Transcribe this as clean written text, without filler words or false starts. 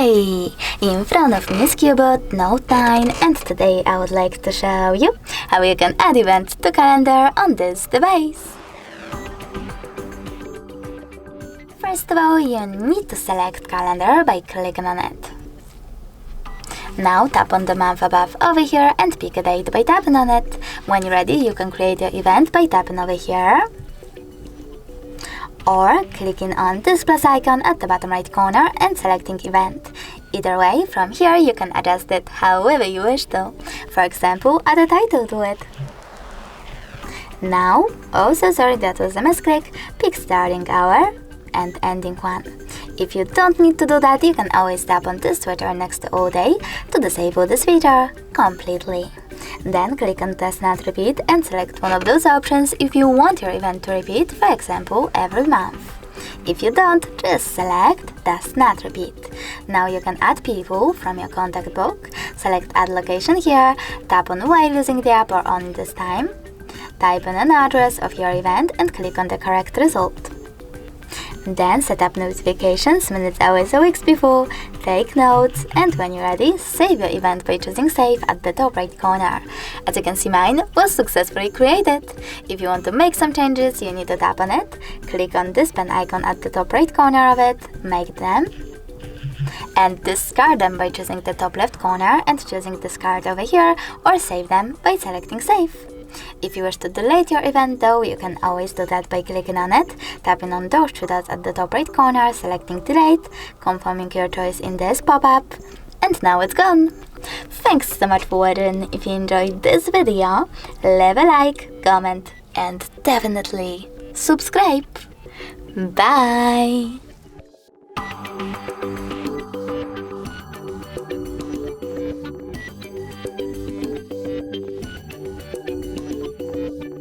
Hey! In front of me is CUBOT Note 9, and today I would like to show you how you can add events to calendar on this device. First of all, you need to select calendar by clicking on it. Now tap on the month above over here and pick a date by tapping on it. When you're ready, you can create your event by tapping over here, or clicking on this plus icon at the bottom right corner and selecting event. Either way, from here you can adjust it however you wish to. For example, add a title to it. Now, sorry, that was a misclick, pick starting hour and ending one. If you don't need to do that, you can always tap on this Twitter next to all day to disable this feature completely. Then click on Test Not Repeat and select one of those options if you want your event to repeat, for example, every month. If you don't, just select Test Not Repeat. Now you can add people from your contact book, select Add Location here, tap on while using the app or only this time, type in an address of your event and click on the correct result. Then set up notifications minutes, hours, or weeks before, take notes, and when you're ready, save your event by choosing Save at the top right corner. As you can see, mine was successfully created. If you want to make some changes, you need to tap on it, click on this pen icon at the top right corner of it, make them, and discard them by choosing the top left corner and choosing discard over here, or save them by selecting Save. If you wish to delete your event though, you can always do that by clicking on it, tapping on those three dots at the top right corner, selecting delete, confirming your choice in this pop-up, and now it's gone. Thanks so much for watching. If you enjoyed this video, leave a like, comment, and definitely subscribe. Bye!